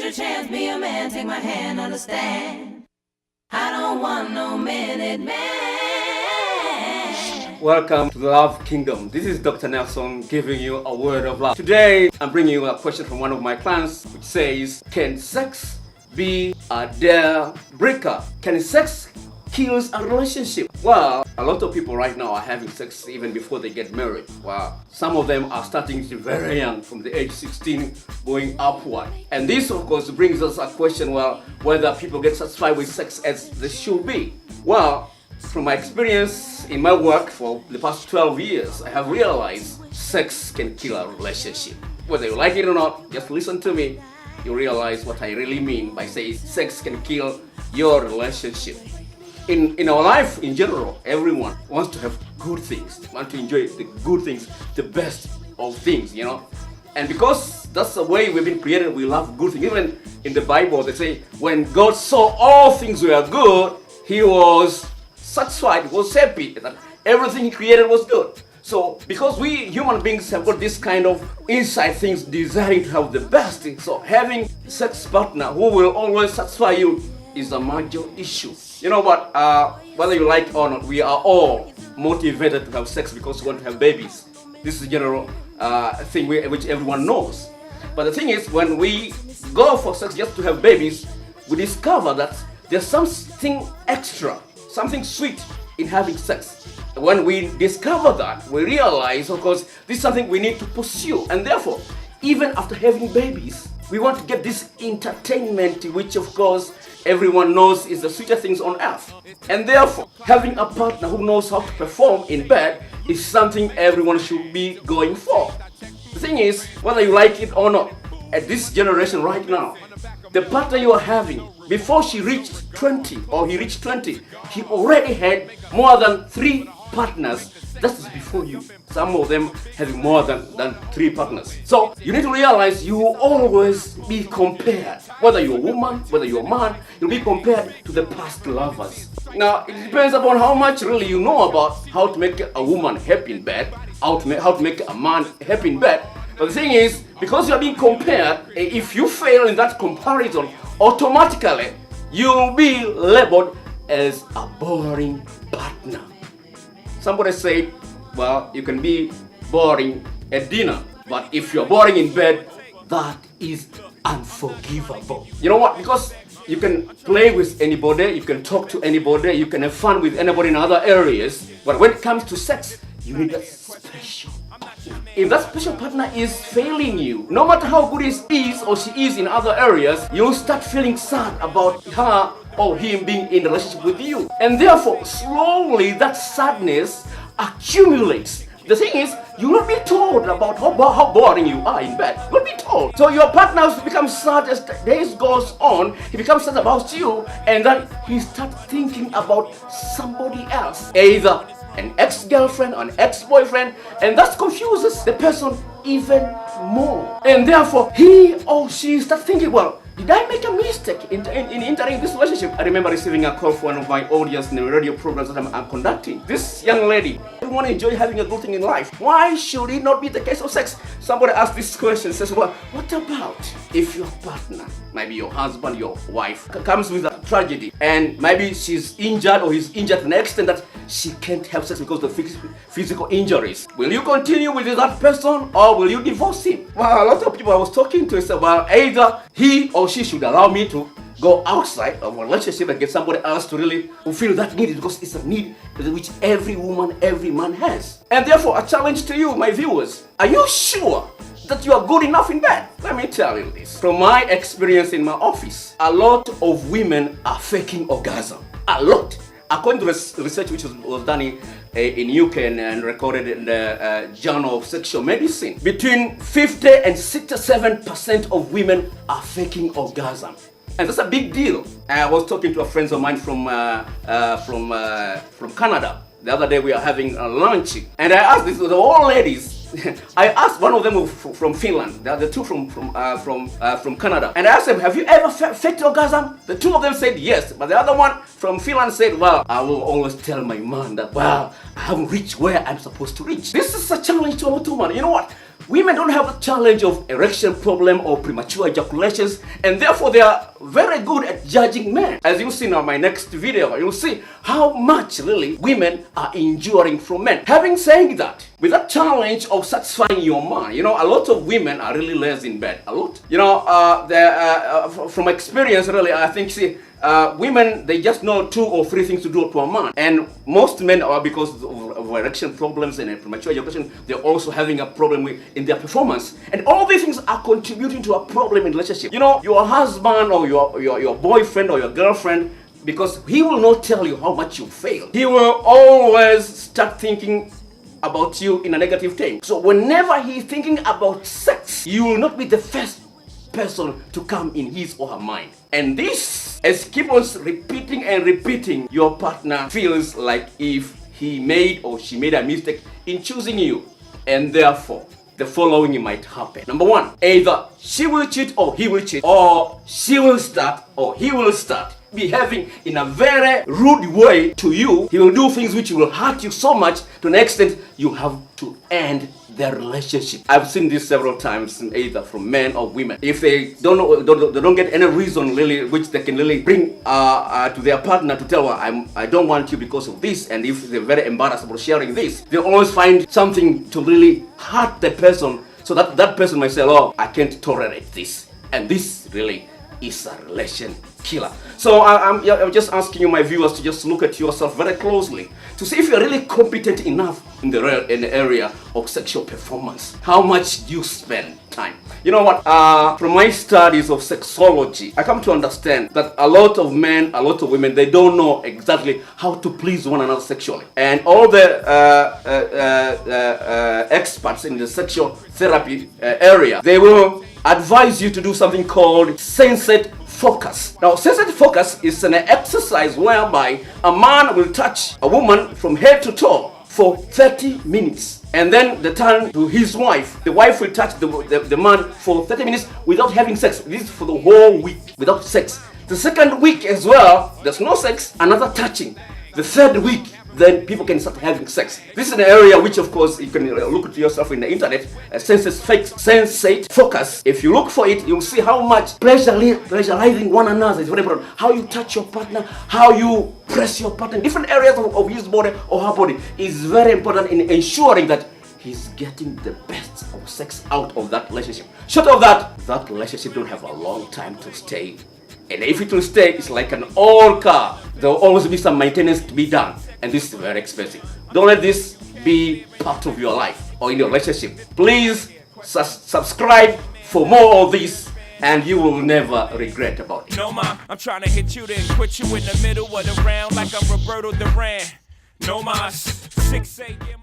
a chance, be a man, take my hand, understand. I don't want no minute man. Welcome to the Love Kingdom. This is Dr. Nelson giving you a word of love. Today, I'm bringing you a question from one of my clients which says, can sex be a deal breaker? Can sex kill a relationship? Well, a lot of people right now are having sex even before they get married. Wow. Some of them are starting very young, from the age 16 going upward. And this, of course, brings us a question, well, whether people get satisfied with sex as they should be. Well, from my experience in my work for the past 12 years, I have realized sex can kill a relationship. Whether you like it or not, just listen to me. You realize what I really mean by saying sex can kill your relationship. In our life in general, everyone wants to have good things, want to enjoy the good things, the best of things, you know. And because that's the way we've been created, we love good things. Even in the Bible, they say, when God saw all things were good, he was satisfied, he was happy, that everything he created was good. So, because we human beings have got this kind of inside things, desiring to have the best thing, so having a sex partner who will always satisfy you is a major issue. You know what, whether you like it or not, we are all motivated to have sex because we want to have babies. This is a general thing which everyone knows. But the thing is, when we go for sex just to have babies, we discover that there's something extra, something sweet in having sex. When we discover that, we realize, of course, this is something we need to pursue. And therefore, even after having babies, we want to get this entertainment, which of course everyone knows is the sweetest things on earth. And therefore, having a partner who knows how to perform in bed is something everyone should be going for. The thing is, whether you like it or not, at this generation right now, the partner you are having, before she reached 20 or he reached 20, he already had more than 3 partners. That is before you. Some of them having more than 3 partners. So you need to realize you will always be compared. Whether you're a woman, whether you're a man, you'll be compared to the past lovers. Now, it depends upon how much really you know about how to make a woman happy in bed, how to make a man happy in bed. But the thing is, because you're being compared, if you fail in that comparison, automatically you'll be labeled as a boring partner. Somebody said, well, you can be boring at dinner, but if you're boring in bed, that is unforgivable. You know what? Because you can play with anybody, you can talk to anybody, you can have fun with anybody in other areas, but when it comes to sex, you need a special partner. If that special partner is failing you, no matter how good he is or she is in other areas, you'll start feeling sad about her or him being in a relationship with you. And therefore, slowly that sadness accumulates. The thing is, you will be told about how boring you are in bed. You will be told. So your partner becomes sad as the days goes on. He becomes sad about you, and then he starts thinking about somebody else. Either an ex-girlfriend or an ex-boyfriend, and that confuses the person even more. And therefore, he or she starts thinking, well, did I make a mistake in entering this relationship? I remember receiving a call from one of my audience in the radio programs that I'm conducting. This young lady, everyone enjoy having a good thing in life. Why should it not be the case of sex? Somebody asked this question, says, well, what about if your partner, maybe your husband, your wife, comes with a tragedy, and maybe she's injured or he's injured to an extent that she can't have sex because of physical injuries? Will you continue with that person or will you divorce him? Well, a lot of people I was talking to said, well, either he or she should allow me to go outside of a relationship and get somebody else to really fulfill that need, because it's a need which every woman, every man has. And therefore, a challenge to you, my viewers, are you sure that you are good enough in bed? Let me tell you this. From my experience in my office, a lot of women are faking orgasm. A lot. According to research which was done in UK and recorded in the Journal of Sexual Medicine, between 50 and 67% of women are faking orgasm. And that's a big deal. I was talking to a friend of mine from Canada. The other day we are having a lunch, and I asked this to the old ladies. I asked one of them from Finland, the other two from Canada, and I asked them, have you ever faked orgasm? The 2 of them said yes, but the other one from Finland said, well, I will always tell my man that, well, I haven't reached where I'm supposed to reach. This is a challenge to a lot of women. You know what? women don't have a challenge of erection problem or premature ejaculations, and therefore they are very good at judging men. As you'll see in my next video, you'll see how much really women are enduring from men. Having said that, with that challenge of satisfying your man, a lot of women are really lazy in bed. A lot. From experience, really, I think, women, they just know 2 or 3 things to do to a man. And most men are, because of erection problems and premature ejaculation, they're also having a problem in their performance. And all these things are contributing to a problem in relationship. Your husband or your boyfriend or your girlfriend, because he will not tell you how much you failed. He will always start thinking about you in a negative thing. So whenever he's thinking about sex, you will not be the first person to come in his or her mind. And this, as keep on repeating and repeating, your partner feels like if he made or she made a mistake in choosing you. And therefore, the following might happen. Number 1, either she will cheat or he will cheat, or she will start or he will start behaving in a very rude way to you. He will do things which will hurt you so much to an extent you have to end their relationship. I've seen this several times, either from men or women. If they don't get any reason really which they can really bring to their partner to tell her, I don't want you because of this, and if they're very embarrassed about sharing this, they always find something to really hurt the person, so that person might say, oh, I can't tolerate this, and this really is a relation killer. So I'm just asking you, my viewers, to just look at yourself very closely to see if you're really competent enough in the area of sexual performance. How much do you spend time? You know what? From my studies of sexology, I come to understand that a lot of men, a lot of women, they don't know exactly how to please one another sexually. And all the experts in the sexual therapy area, they will advise you to do something called sensate focus. Now, sensate focus is an exercise whereby a man will touch a woman from head to toe for 30 minutes. And then the turn to his wife. The wife will touch the man for 30 minutes without having sex. This is for the whole week, without sex. The second week as well, there's no sex, another touching. The third week, then people can start having sex. This is an area which, of course, you can look at yourself in the internet, sensate focus. If you look for it, you'll see how much pleasurizing one another is very important. How you touch your partner, how you press your partner, different areas of his body or her body is very important in ensuring that he's getting the best of sex out of that relationship. Short of that relationship don't have a long time to stay. And if it will stay, it's like an old car. There will always be some maintenance to be done. And this is very expensive. Don't let this be part of your life or in your relationship. Please subscribe for more of this, and you will never regret about it. No, ma, I'm trying to hit you, then quit you in the middle of the round like I'm Roberto Duran. No, ma, 6 a.m.